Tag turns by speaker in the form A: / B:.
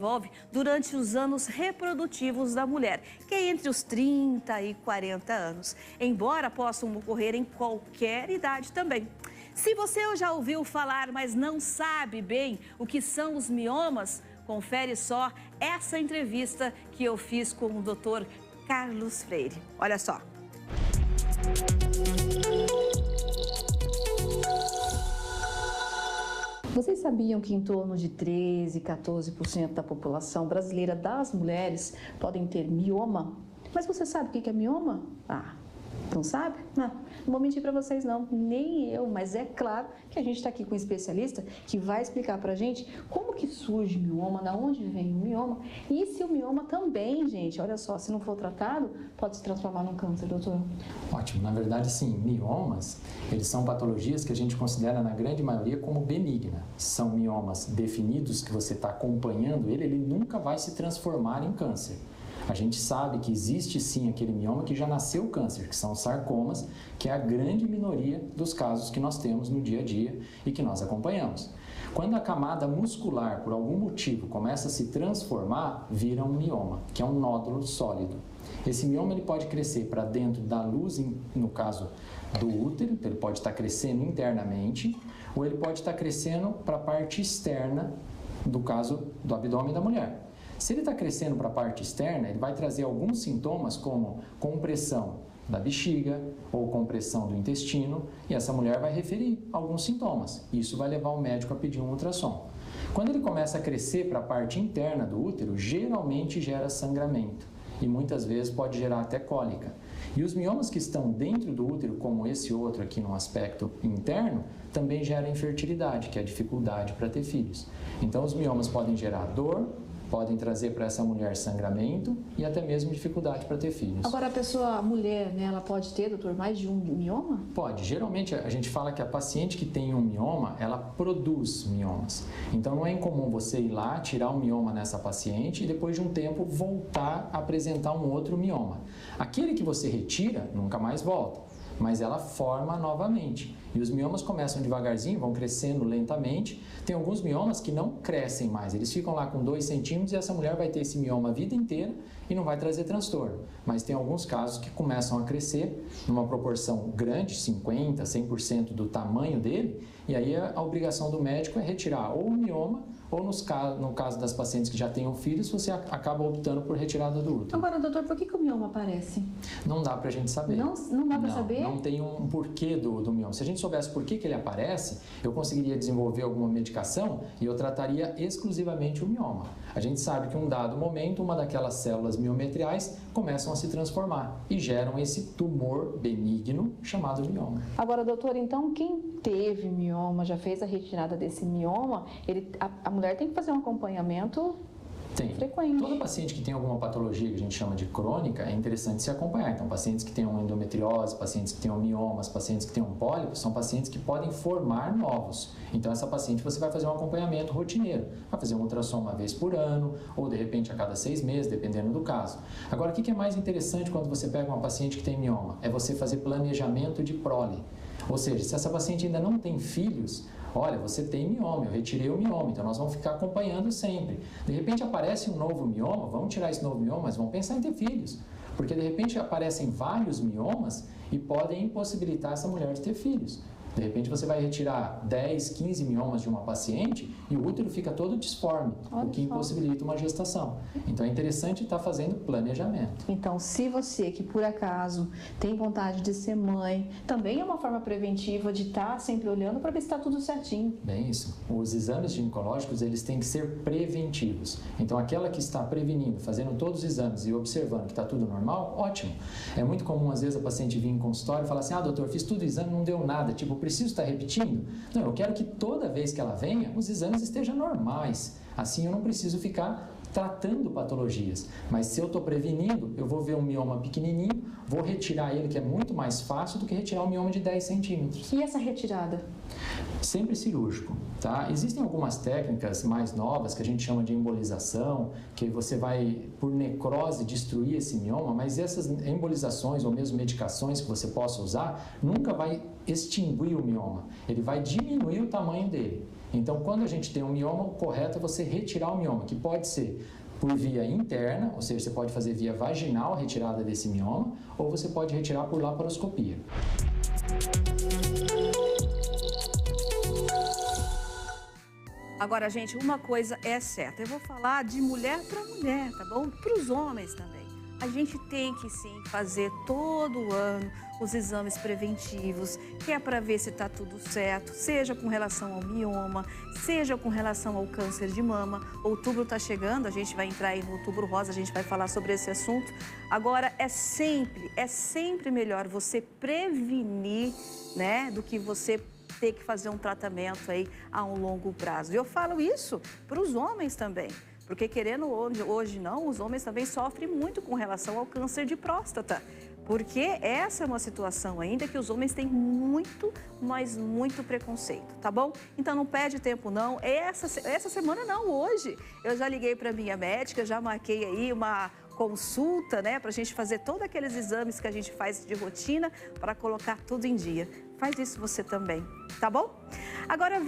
A: desenvolve durante os anos reprodutivos da mulher, que é entre os 30 e 40 anos, embora possam ocorrer em qualquer idade também. Se você já ouviu falar, mas não sabe bem o que são os miomas, confere só essa entrevista que eu fiz com o Dr. Carlos Freire. Olha só.
B: Vocês sabiam que em torno de 13, 14% da população brasileira das mulheres podem ter mioma? Mas você sabe o que é mioma? Não sabe? Não vou mentir para vocês não, nem eu, mas é claro que a gente está aqui com um especialista que vai explicar para a gente como que surge o mioma, de onde vem o mioma e se o mioma também, gente, olha só, se não for tratado, pode se transformar num câncer, doutor.
C: Ótimo, na verdade sim, miomas, eles são patologias que a gente considera na grande maioria como benigna. São miomas definidos que você está acompanhando ele nunca vai se transformar em câncer. A gente sabe que existe sim aquele mioma que já nasceu câncer, que são os sarcomas, que é a grande minoria dos casos que nós temos no dia a dia e que nós acompanhamos. Quando a camada muscular, por algum motivo, começa a se transformar, vira um mioma, que é um nódulo sólido. Esse mioma ele pode crescer para dentro da luz, no caso do útero, então ele pode estar crescendo internamente, ou ele pode estar crescendo para a parte externa, do caso do abdômen da mulher. Se ele está crescendo para a parte externa, ele vai trazer alguns sintomas como compressão da bexiga ou compressão do intestino e essa mulher vai referir alguns sintomas. Isso vai levar o médico a pedir um ultrassom. Quando ele começa a crescer para a parte interna do útero, geralmente gera sangramento e muitas vezes pode gerar até cólica. E os miomas que estão dentro do útero, como esse outro aqui no aspecto interno, também geram infertilidade, que é a dificuldade para ter filhos. Então os miomas podem gerar dor, podem trazer para essa mulher sangramento e até mesmo dificuldade para ter filhos.
B: Agora a mulher, né, ela pode ter, doutor, mais de um mioma?
C: Pode. Geralmente a gente fala que a paciente que tem um mioma, ela produz miomas. Então não é incomum você ir lá, tirar um mioma nessa paciente e depois de um tempo voltar a apresentar um outro mioma. Aquele que você retira nunca mais volta, mas ela forma novamente. E os miomas começam devagarzinho, vão crescendo lentamente. Tem alguns miomas que não crescem mais, eles ficam lá com 2 centímetros e essa mulher vai ter esse mioma a vida inteira e não vai trazer transtorno. Mas tem alguns casos que começam a crescer numa proporção grande, 50%, 100% do tamanho dele, e aí a obrigação do médico é retirar ou o mioma, ou no caso das pacientes que já tenham filhos, você acaba optando por retirada do útero.
B: Agora, doutor, por que o mioma aparece?
C: Não dá pra gente saber.
B: Não dá pra saber?
C: Não tem um porquê do mioma. Se a gente soubesse por que ele aparece, eu conseguiria desenvolver alguma medicação e eu trataria exclusivamente o mioma. A gente sabe que em um dado momento, uma daquelas células miometriais começam a se transformar e geram esse tumor benigno chamado mioma.
B: Agora, doutor, então quem teve mioma, já fez a retirada desse mioma, a mulher tem que fazer um acompanhamento frequente.
C: Toda paciente que tem alguma patologia que a gente chama de crônica, é interessante se acompanhar. Então, pacientes que tenham endometriose, pacientes que tenham miomas, pacientes que tenham pólipos, são pacientes que podem formar novos. Então, essa paciente você vai fazer um acompanhamento rotineiro. Vai fazer um ultrassom uma vez por ano, ou de repente a cada 6 meses, dependendo do caso. Agora, o que é mais interessante quando você pega uma paciente que tem mioma? É você fazer planejamento de prole. Ou seja, se essa paciente ainda não tem filhos, olha, você tem mioma, eu retirei o mioma, então nós vamos ficar acompanhando sempre. De repente aparece um novo mioma, vamos tirar esse novo mioma, mas vamos pensar em ter filhos. Porque de repente aparecem vários miomas e podem impossibilitar essa mulher de ter filhos. De repente você vai retirar 10, 15 miomas de uma paciente e o útero fica todo disforme, o que impossibilita uma gestação. Então é interessante estar fazendo planejamento.
B: Então, se você que por acaso tem vontade de ser mãe, também é uma forma preventiva de estar sempre olhando para ver se está tudo certinho.
C: Bem isso. Os exames ginecológicos, eles têm que ser preventivos. Então aquela que está prevenindo, fazendo todos os exames e observando que está tudo normal, ótimo. É muito comum às vezes a paciente vir em consultório e falar assim, doutor, fiz tudo o exame, não deu nada, tipo, preciso estar repetindo? Não, eu quero que toda vez que ela venha, os exames estejam normais. Assim eu não preciso ficar tratando patologias. Mas se eu estou prevenindo, eu vou ver um mioma pequenininho, vou retirar ele, que é muito mais fácil do que retirar um mioma de 10 centímetros.
B: E essa retirada?
C: Sempre cirúrgico, tá? Existem algumas técnicas mais novas que a gente chama de embolização, que você vai, por necrose, destruir esse mioma, mas essas embolizações ou mesmo medicações que você possa usar, nunca vai extinguir o mioma. Ele vai diminuir o tamanho dele. Então, quando a gente tem um mioma, o correto é você retirar o mioma, que pode ser por via interna, ou seja, você pode fazer via vaginal a retirada desse mioma, ou você pode retirar por laparoscopia.
A: Agora, gente, uma coisa é certa, eu vou falar de mulher para mulher, tá bom? Para os homens também. A gente tem que sim fazer todo ano os exames preventivos, que é para ver se está tudo certo, seja com relação ao mioma, seja com relação ao câncer de mama. Outubro está chegando, a gente vai entrar aí no Outubro Rosa, a gente vai falar sobre esse assunto. Agora, é sempre melhor você prevenir, né, do que você ter que fazer um tratamento aí a um longo prazo. E eu falo isso para os homens também, porque querendo hoje não, os homens também sofrem muito com relação ao câncer de próstata, porque essa é uma situação ainda que os homens têm muito, mas muito preconceito, tá bom? Então não perde tempo não, essa semana não, hoje eu já liguei para minha médica, já marquei aí uma consulta, né, para a gente fazer todos aqueles exames que a gente faz de rotina para colocar tudo em dia. Faz isso você também, tá bom? Agora